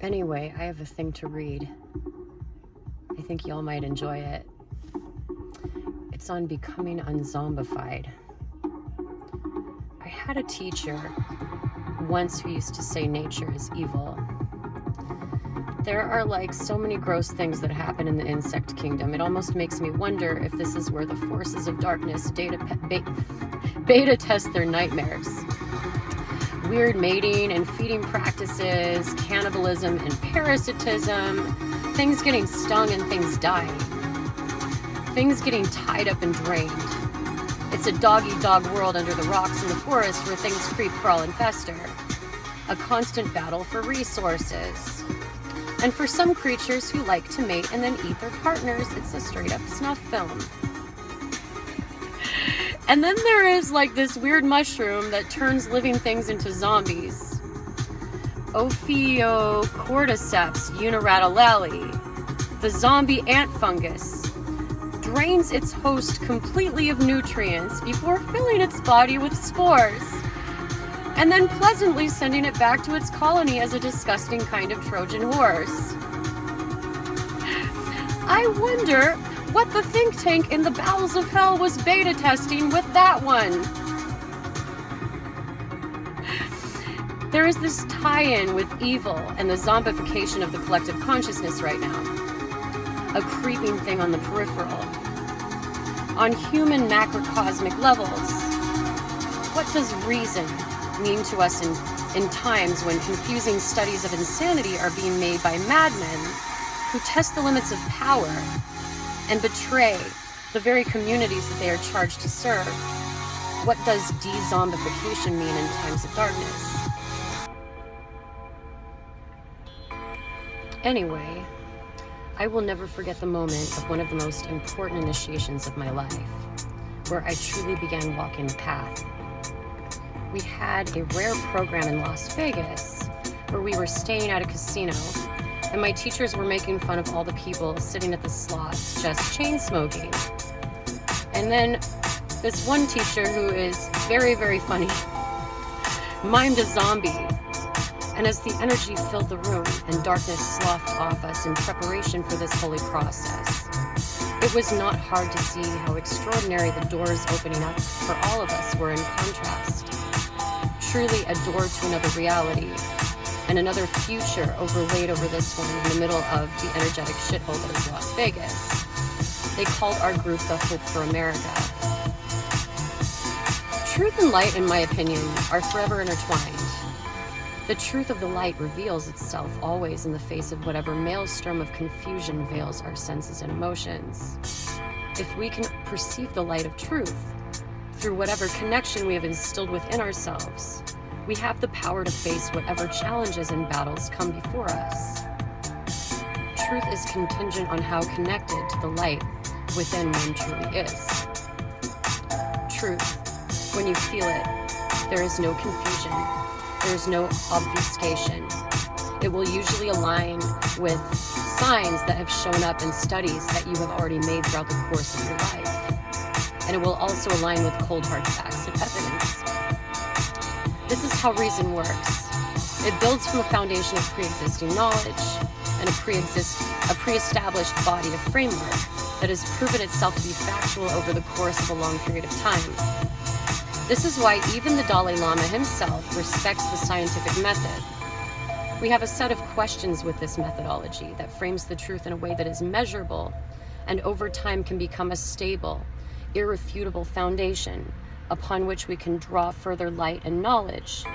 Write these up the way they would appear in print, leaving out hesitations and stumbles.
Anyway, I have a thing to read. I think y'all might enjoy it. It's on becoming unzombified. I had a teacher once who used to say nature is evil. There are like so many gross things that happen in the insect kingdom. It almost makes me wonder if this is where the forces of darkness beta test their nightmares. Weird mating and feeding practices, cannibalism and parasitism, things getting stung and things dying, things getting tied up and drained. It's a dog-eat-dog world under the rocks in the forest where things creep, crawl, and fester. A constant battle for resources. And for some creatures who like to mate and then eat their partners, it's a straight-up snuff film. And then there is like this weird mushroom that turns living things into zombies. Ophiocordyceps unilaterale, the zombie ant fungus, drains its host completely of nutrients before filling its body with spores, and then pleasantly sending it back to its colony as a disgusting kind of Trojan horse. I wonder what the think tank in the bowels of hell was beta testing with that one. There is this tie-in with evil and the zombification of the collective consciousness right now. A creeping thing on the peripheral. On human macrocosmic levels, what does reason mean to us in times when confusing studies of insanity are being made by madmen who test the limits of power and betray the very communities that they are charged to serve? What does dezombification mean in times of darkness? Anyway, I will never forget the moment of one of the most important initiations of my life, where I truly began walking the path. We had a rare program in Las Vegas where we were staying at a casino, and my teachers were making fun of all the people sitting at the slots just chain smoking. And then this one teacher, who is very, very funny, mimed a zombie. And as the energy filled the room and darkness sloughed off us in preparation for this holy process, it was not hard to see how extraordinary the doors opening up for all of us were in contrast. Truly a door to another reality and another future overlaid over this one in the middle of the energetic shithole that is Las Vegas. They called our group the Hope for America. Truth and light, in my opinion, are forever intertwined. The truth of the light reveals itself always in the face of whatever maelstrom of confusion veils our senses and emotions. If we can perceive the light of truth through whatever connection we have instilled within ourselves, we have the power to face whatever challenges and battles come before us. Truth is contingent on how connected to the light within one truly is. Truth, when you feel it, there is no confusion. There is no obfuscation. It will usually align with signs that have shown up in studies that you have already made throughout the course of your life. And it will also align with cold hard facts and evidence. This is how reason works. It builds from a foundation of pre-existing knowledge and a pre-established body of framework that has proven itself to be factual over the course of a long period of time. This is why even the Dalai Lama himself respects the scientific method. We have a set of questions with this methodology that frames the truth in a way that is measurable and over time can become a stable, irrefutable foundation upon which we can draw further light and knowledge,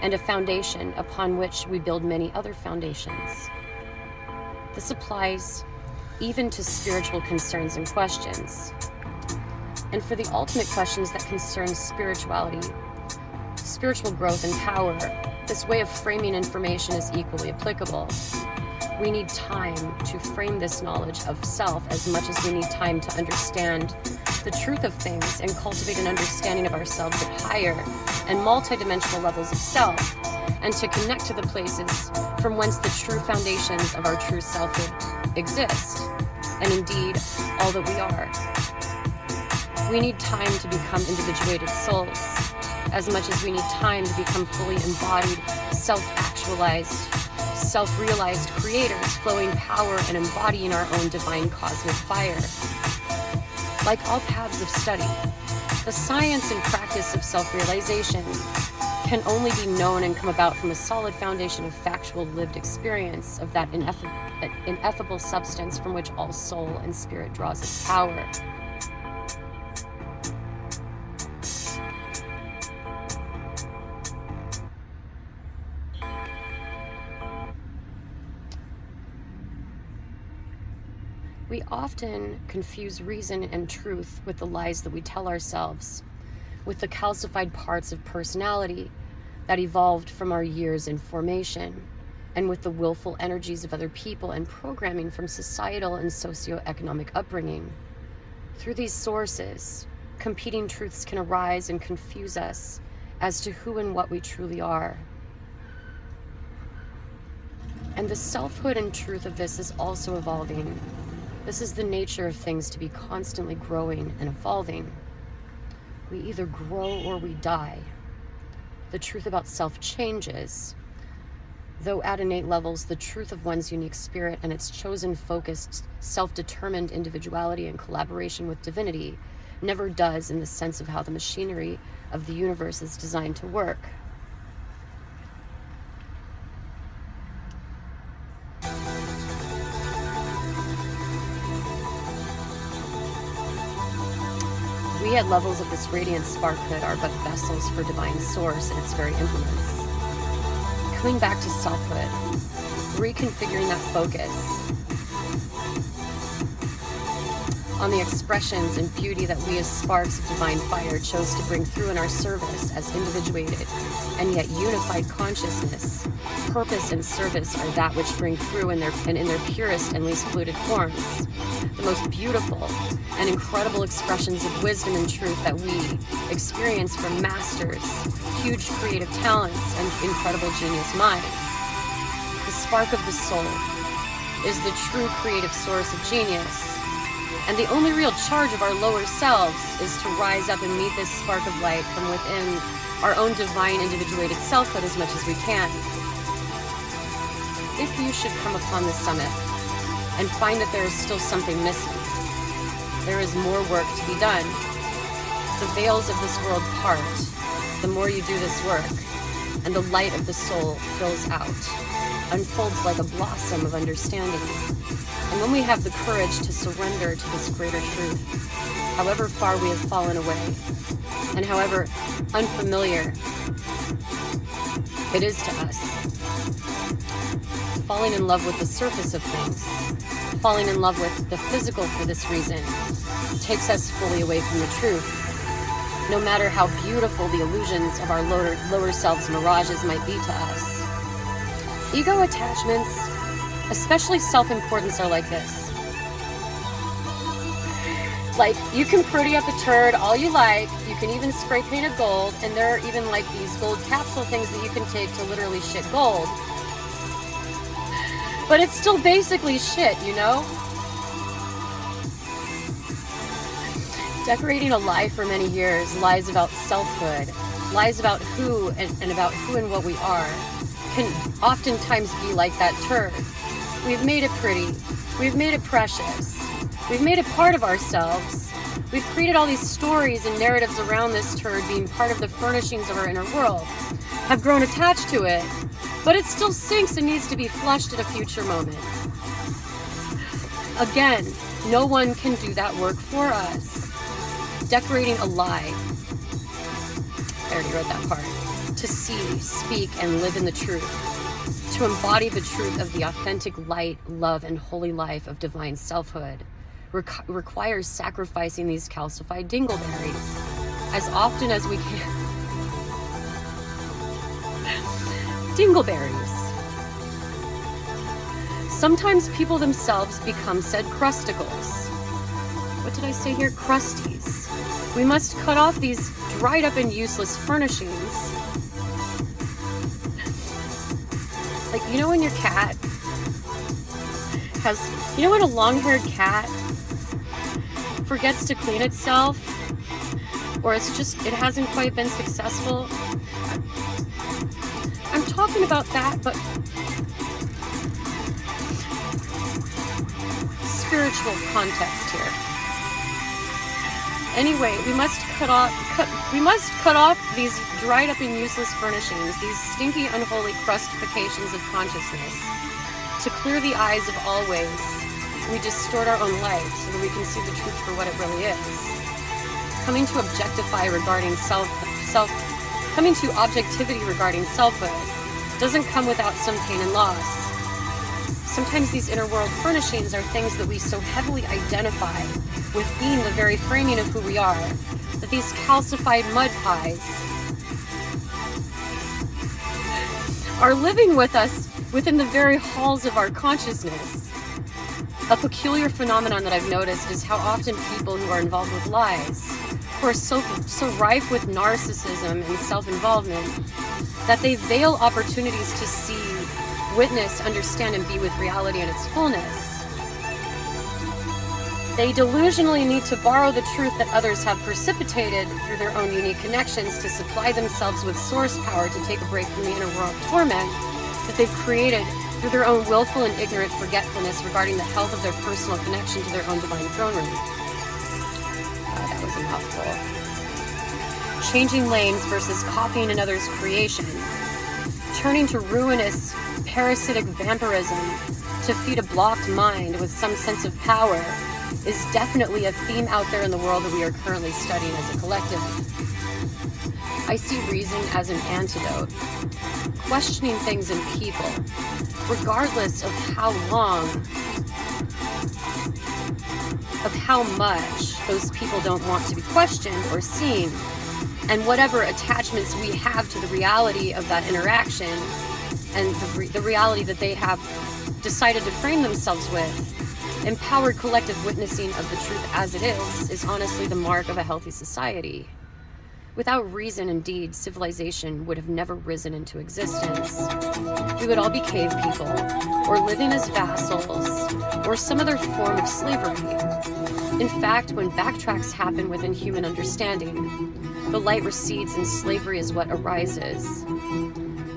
and a foundation upon which we build many other foundations. This applies even to spiritual concerns and questions. And for the ultimate questions that concern spirituality, spiritual growth and power, this way of framing information is equally applicable. We need time to frame this knowledge of self as much as we need time to understand the truth of things and cultivate an understanding of ourselves at higher and multidimensional levels of self, and to connect to the places from whence the true foundations of our true selfhood exist, and indeed all that we are. We need time to become individuated souls, as much as we need time to become fully embodied, self-actualized self-realized creators, flowing power and embodying our own divine cosmic fire. Like all paths of study, the science and practice of self-realization can only be known and come about from a solid foundation of factual lived experience of that ineffable substance from which all soul and spirit draws its power. We often confuse reason and truth with the lies that we tell ourselves, with the calcified parts of personality that evolved from our years in formation, and with the willful energies of other people and programming from societal and socioeconomic upbringing. Through these sources, competing truths can arise and confuse us as to who and what we truly are. And the selfhood and truth of this is also evolving. This is the nature of things, to be constantly growing and evolving. We either grow or we die. The truth about self changes, though at innate levels, the truth of one's unique spirit and its chosen, focused, self-determined individuality and collaboration with divinity never does, in the sense of how the machinery of the universe is designed to work. We at levels of this radiant sparkhood are but vessels for divine source and its very implements. Coming back to selfhood, reconfiguring that focus on the expressions and beauty that we as sparks of divine fire chose to bring through in our service as individuated and yet unified consciousness. Purpose and service are that which bring through in their purest and least polluted forms the most beautiful and incredible expressions of wisdom and truth that we experience from masters, huge creative talents, and incredible genius minds. The spark of the soul is the true creative source of genius, and the only real charge of our lower selves is to rise up and meet this spark of light from within our own divine individuated selfhood as much as we can. If you should come upon the summit and find that there is still something missing, there is more work to be done. The veils of this world part the more you do this work, and the light of the soul fills out, unfolds like a blossom of understanding. And when we have the courage to surrender to this greater truth, however far we have fallen away, and however unfamiliar it is to us, falling in love with the surface of things, falling in love with the physical for this reason, takes us fully away from the truth. No matter how beautiful the illusions of our lower selves' mirages might be to us. Ego attachments, especially self-importance, are like this. Like, you can pretty up a turd all you like, you can even spray paint it gold, and there are even like these gold capsule things that you can take to literally shit gold. But it's still basically shit, you know? Decorating a lie for many years, lies about selfhood, lies about who and about who and what we are, can oftentimes be like that turd. We've made it pretty, we've made it precious, we've made it part of ourselves, we've created all these stories and narratives around this turd being part of the furnishings of our inner world, have grown attached to it, but it still sinks and needs to be flushed at a future moment. Again, no one can do that work for us. Decorating a lie, I already read that part, to see, speak, and live in the truth, to embody the truth of the authentic light, love, and holy life of divine selfhood, requires sacrificing these calcified dingleberries as often as we can. Dingleberries. Sometimes people themselves become said crusticles. What did I say here? Crusties. We must cut off these dried up and useless furnishings. Like, you know when your cat has, you know when a long-haired cat forgets to clean itself? Or it's just, it hasn't quite been successful? I'm talking about that, but spiritual context here. Anyway, we must cut off these dried up and useless furnishings, these stinky, unholy crustifications of consciousness. To clear the eyes of all ways, we distort our own light so that we can see the truth for what it really is. Coming to objectivity regarding selfhood doesn't come without some pain and loss. Sometimes these inner world furnishings are things that we so heavily identify with being the very framing of who we are, that these calcified mud pies are living with us within the very halls of our consciousness. A peculiar phenomenon that I've noticed is how often people who are involved with lies, who are so rife with narcissism and self-involvement, that they veil opportunities to see, witness, understand, and be with reality in its fullness. They delusionally need to borrow the truth that others have precipitated through their own unique connections to supply themselves with source power to take a break from the inner world torment that they've created through their own willful and ignorant forgetfulness regarding the health of their personal connection to their own divine throne room. That was a mouthful. Changing lanes versus copying another's creation. Turning to ruinous, parasitic vampirism to feed a blocked mind with some sense of power is definitely a theme out there in the world that we are currently studying as a collective. I see reason as an antidote, questioning things in people, regardless of how long, of how much those people don't want to be questioned or seen, and whatever attachments we have to the reality of that interaction and the reality that they have decided to frame themselves with. Empowered collective witnessing of the truth as it is honestly the mark of a healthy society. Without reason and deed, civilization would have never risen into existence. We would all be cave people, or living as vassals, or some other form of slavery. In fact, when backtracks happen within human understanding, the light recedes and slavery is what arises.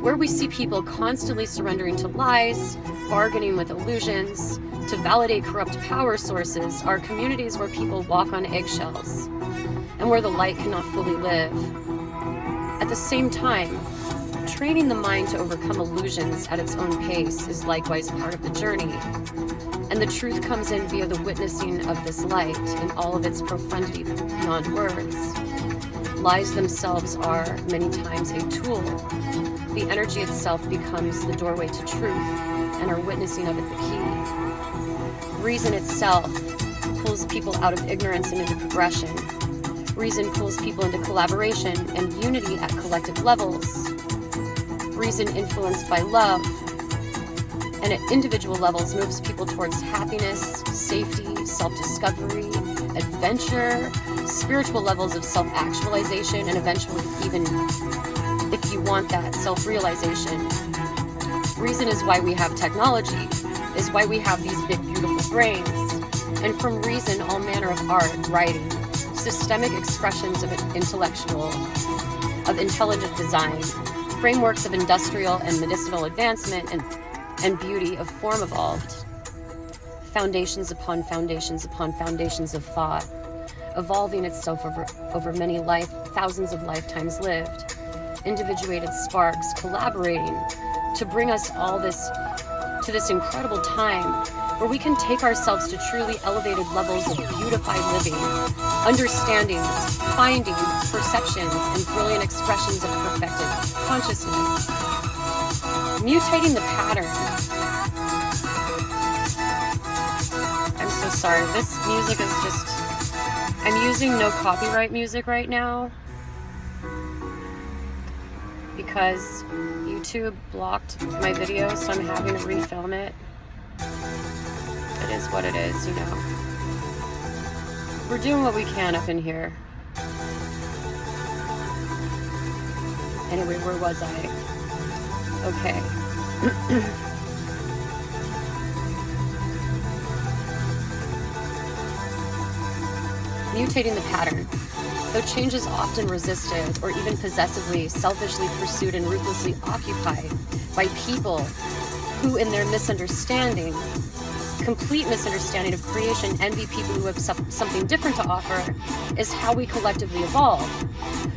Where we see people constantly surrendering to lies, bargaining with illusions, to validate corrupt power sources, are communities where people walk on eggshells, and where the light cannot fully live. At the same time, training the mind to overcome illusions at its own pace is likewise part of the journey, and the truth comes in via the witnessing of this light in all of its profundity beyond words. Lies themselves are, many times, a tool. The energy itself becomes the doorway to truth, and our witnessing of it the key. Reason itself pulls people out of ignorance and into progression. Reason pulls people into collaboration and unity at collective levels. Reason influenced by love and at individual levels moves people towards happiness, safety, self-discovery, adventure, spiritual levels of self-actualization, and eventually even, if you want that, self-realization. Reason is why we have technology, is why we have these big, beautiful brains. And from reason, all manner of art, writing, systemic expressions of intelligent design, frameworks of industrial and medicinal advancement and beauty of form evolved. Foundations upon foundations upon foundations of thought, evolving itself over many thousands of lifetimes lived. Individuated sparks collaborating to bring us all to this incredible time where we can take ourselves to truly elevated levels of beautified living, understandings, findings, perceptions, and brilliant expressions of perfected consciousness. Mutating the pattern. I'm so sorry. This music is just... I'm using no copyright music right now because YouTube blocked my video, so I'm having to refilm it. It is what it is, you know. We're doing what we can up in here. Anyway, where was I? Okay. Mutating the pattern. Though change is often resisted or even possessively, selfishly pursued and ruthlessly occupied by people who, in their misunderstanding, Complete misunderstanding of creation, envy people who have something different to offer, is how we collectively evolve.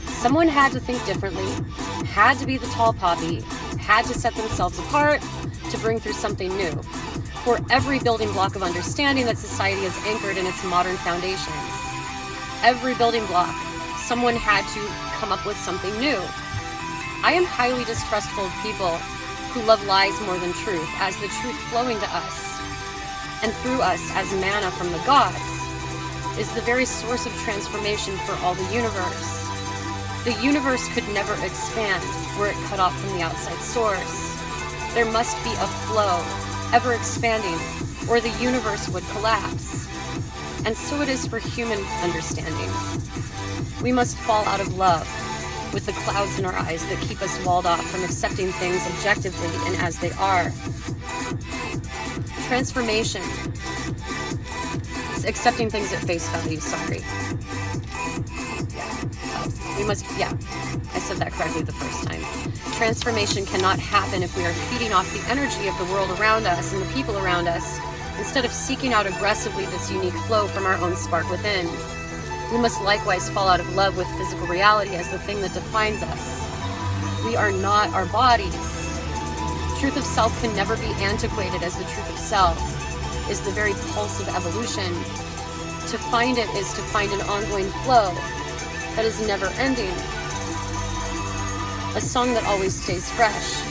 Someone had to think differently, had to be the tall poppy, had to set themselves apart to bring through something new. For every building block of understanding that society has anchored in its modern foundations, every building block, someone had to come up with something new. I am highly distrustful of people who love lies more than truth, as the truth flowing to us and through us as manna from the gods is the very source of transformation for all the universe. The universe could never expand were it cut off from the outside source. There must be a flow, ever expanding, or the universe would collapse. And so it is for human understanding. We must fall out of love with the clouds in our eyes that keep us walled off from accepting things objectively and as they are. Transformation is accepting things at face value, sorry. I said that correctly the first time. Transformation cannot happen if we are feeding off the energy of the world around us and the people around us, instead of seeking out aggressively this unique flow from our own spark within. We must likewise fall out of love with physical reality as the thing that defines us. We are not our bodies. Truth of self can never be antiquated, as the truth of self is the very pulse of evolution. To find it is to find an ongoing flow that is never ending. A song that always stays fresh.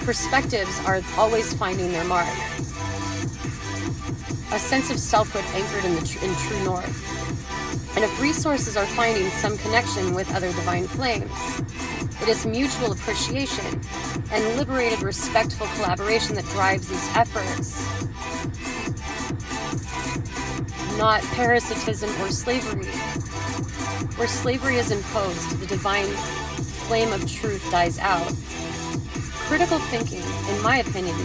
Perspectives are always finding their mark. A sense of selfhood anchored in true north. And if resources are finding some connection with other divine flames, it is mutual appreciation and liberated, respectful collaboration that drives these efforts. Not parasitism or slavery. Where slavery is imposed, the divine flame of truth dies out. Critical thinking, in my opinion,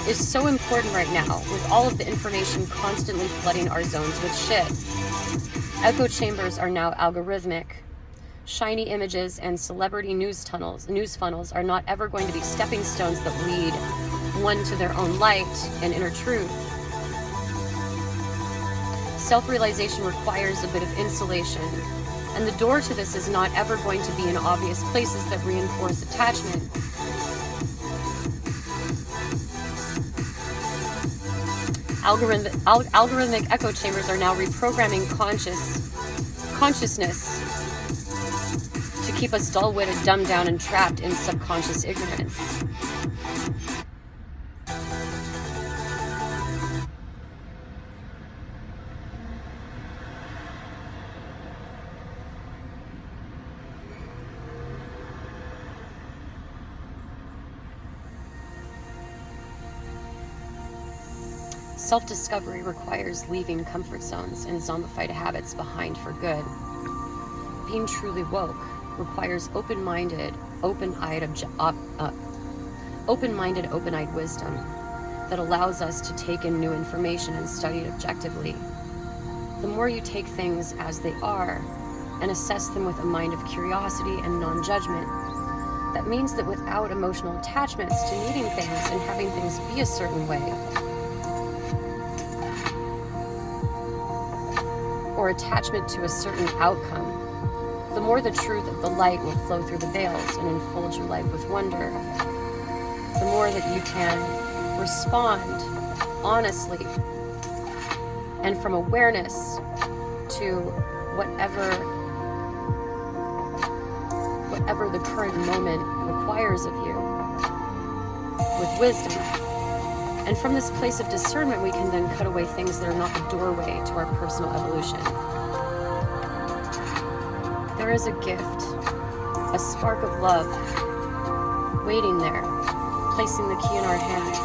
is so important right now, with all of the information constantly flooding our zones with shit. Echo chambers are now algorithmic. Shiny images and celebrity news funnels are not ever going to be stepping stones that lead one to their own light and inner truth. Self-realization requires a bit of insulation, and the door to this is not ever going to be in obvious places that reinforce attachment. Algorithmic echo chambers are now reprogramming consciousness to keep us dull-witted, dumbed down, and trapped in subconscious ignorance. Self-discovery requires leaving comfort zones and zombified habits behind for good. Being truly woke requires open-minded, open-eyed wisdom that allows us to take in new information and study it objectively. The more you take things as they are and assess them with a mind of curiosity and non-judgment, that means that without emotional attachments to needing things and having things be a certain way, or attachment to a certain outcome, the more the truth of the light will flow through the veils and enfold your life with wonder. The more that you can respond honestly and from awareness to whatever the current moment requires of you, with wisdom. And from this place of discernment, we can then cut away things that are not the doorway to our personal evolution. There is a gift, a spark of love, waiting there, placing the key in our hands.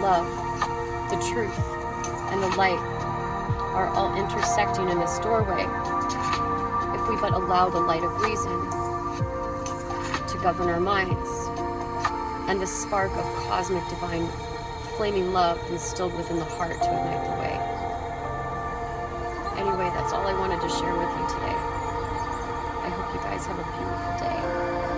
Love, the truth, and the light are all intersecting in this doorway if we but allow the light of reason to govern our minds, and the spark of cosmic divine flaming love instilled within the heart to ignite the way. Anyway, that's all I wanted to share with you today. I hope you guys have a beautiful day.